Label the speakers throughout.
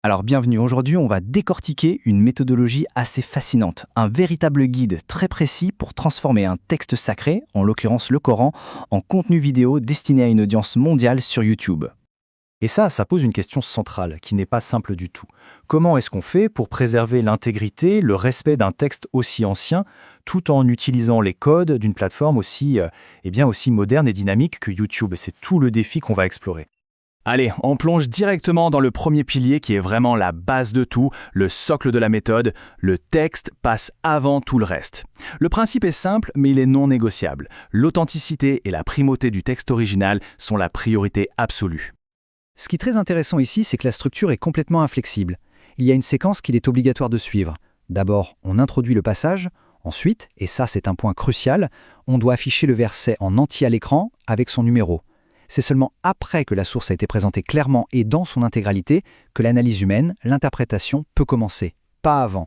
Speaker 1: Alors bienvenue, aujourd'hui on va décortiquer une méthodologie assez fascinante, un véritable guide très précis pour transformer un texte sacré, en l'occurrence le Coran, en contenu vidéo destiné à une audience mondiale sur YouTube. Et ça pose une question centrale, qui n'est pas simple du tout. Comment est-ce qu'on fait pour préserver l'intégrité, le respect d'un texte aussi ancien, tout en utilisant les codes d'une plateforme aussi moderne et dynamique que YouTube? C'est tout le défi qu'on va explorer. Allez, on plonge directement dans le premier pilier qui est vraiment la base de tout, le socle de la méthode. Le texte passe avant tout le reste. Le principe est simple, mais il est non négociable. L'authenticité et la primauté du texte original sont la priorité absolue.
Speaker 2: Ce qui est très intéressant ici, c'est que la structure est complètement inflexible. Il y a une séquence qu'il est obligatoire de suivre. D'abord, on introduit le passage. Ensuite, et ça c'est un point crucial, on doit afficher le verset en entier à l'écran avec son numéro. C'est seulement après que la source a été présentée clairement et dans son intégralité que l'analyse humaine, l'interprétation peut commencer, pas avant.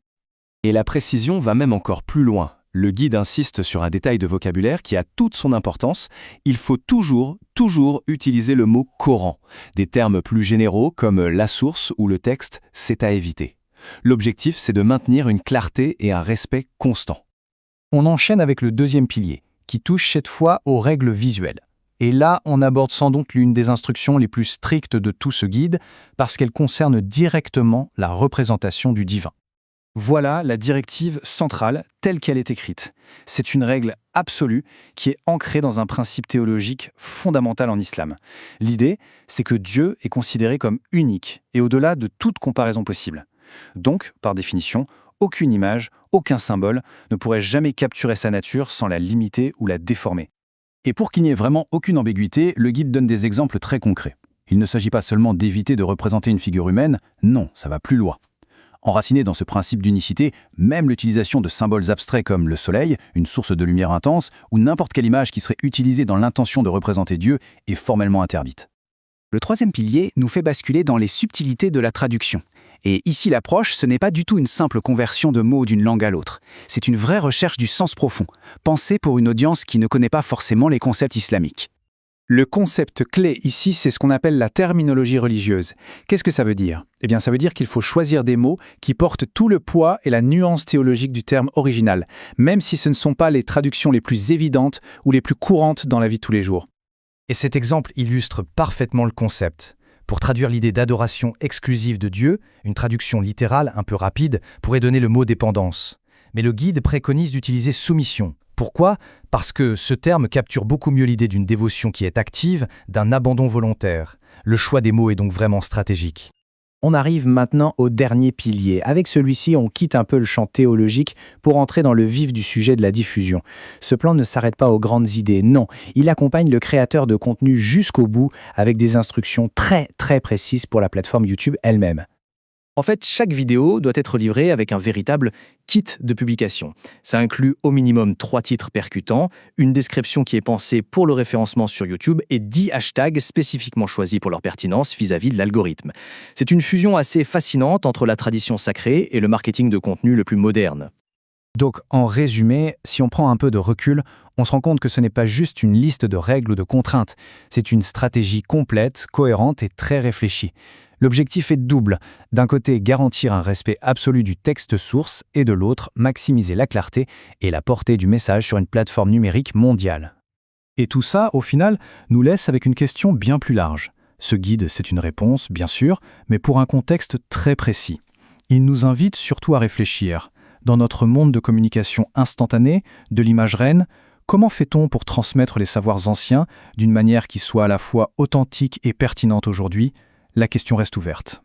Speaker 1: Et la précision va même encore plus loin. Le guide insiste sur un détail de vocabulaire qui a toute son importance. Il faut toujours utiliser le mot Coran. Des termes plus généraux comme la source ou le texte, c'est à éviter. L'objectif, c'est de maintenir une clarté et un respect constant. On enchaîne avec le deuxième pilier, qui touche cette fois aux règles visuelles. Et là, on aborde sans doute l'une des instructions les plus strictes de tout ce guide, parce qu'elle concerne directement la représentation du divin. Voilà la directive centrale telle qu'elle est écrite. C'est une règle absolue qui est ancrée dans un principe théologique fondamental en islam. L'idée, c'est que Dieu est considéré comme unique et au-delà de toute comparaison possible. Donc, par définition, aucune image, aucun symbole ne pourrait jamais capturer sa nature sans la limiter ou la déformer. Et pour qu'il n'y ait vraiment aucune ambiguïté, le guide donne des exemples très concrets. Il ne s'agit pas seulement d'éviter de représenter une figure humaine, non, ça va plus loin. Enraciné dans ce principe d'unicité, même l'utilisation de symboles abstraits comme le soleil, une source de lumière intense, ou n'importe quelle image qui serait utilisée dans l'intention de représenter Dieu est formellement interdite.
Speaker 2: Le troisième pilier nous fait basculer dans les subtilités de la traduction. Et ici l'approche, ce n'est pas du tout une simple conversion de mots d'une langue à l'autre. C'est une vraie recherche du sens profond, pensée pour une audience qui ne connaît pas forcément les concepts islamiques. Le concept clé ici, c'est ce qu'on appelle la terminologie religieuse. Qu'est-ce que ça veut dire? Eh bien, ça veut dire qu'il faut choisir des mots qui portent tout le poids et la nuance théologique du terme original, même si ce ne sont pas les traductions les plus évidentes ou les plus courantes dans la vie de tous les jours. Et cet exemple illustre parfaitement le concept. Pour traduire l'idée d'adoration exclusive de Dieu, une traduction littérale un peu rapide pourrait donner le mot dépendance. Mais le guide préconise d'utiliser soumission. Pourquoi? Parce que ce terme capture beaucoup mieux l'idée d'une dévotion qui est active, d'un abandon volontaire. Le choix des mots est donc vraiment stratégique.
Speaker 1: On arrive maintenant au dernier pilier. Avec celui-ci, on quitte un peu le champ théologique pour entrer dans le vif du sujet de la diffusion. Ce plan ne s'arrête pas aux grandes idées, non. Il accompagne le créateur de contenu jusqu'au bout avec des instructions très précises pour la plateforme YouTube elle-même. En fait, chaque vidéo doit être livrée avec un véritable kit de publication. Ça inclut au minimum 3 titres percutants, une description qui est pensée pour le référencement sur YouTube et 10 hashtags spécifiquement choisis pour leur pertinence vis-à-vis de l'algorithme. C'est une fusion assez fascinante entre la tradition sacrée et le marketing de contenu le plus moderne. Donc, en résumé, si on prend un peu de recul, on se rend compte que ce n'est pas juste une liste de règles ou de contraintes. C'est une stratégie complète, cohérente et très réfléchie. L'objectif est double. D'un côté, garantir un respect absolu du texte source et de l'autre, maximiser la clarté et la portée du message sur une plateforme numérique mondiale. Et tout ça, au final, nous laisse avec une question bien plus large. Ce guide, c'est une réponse, bien sûr, mais pour un contexte très précis. Il nous invite surtout à réfléchir. Dans notre monde de communication instantanée, de l'image reine, comment fait-on pour transmettre les savoirs anciens d'une manière qui soit à la fois authentique et pertinente aujourd'hui? La question reste ouverte.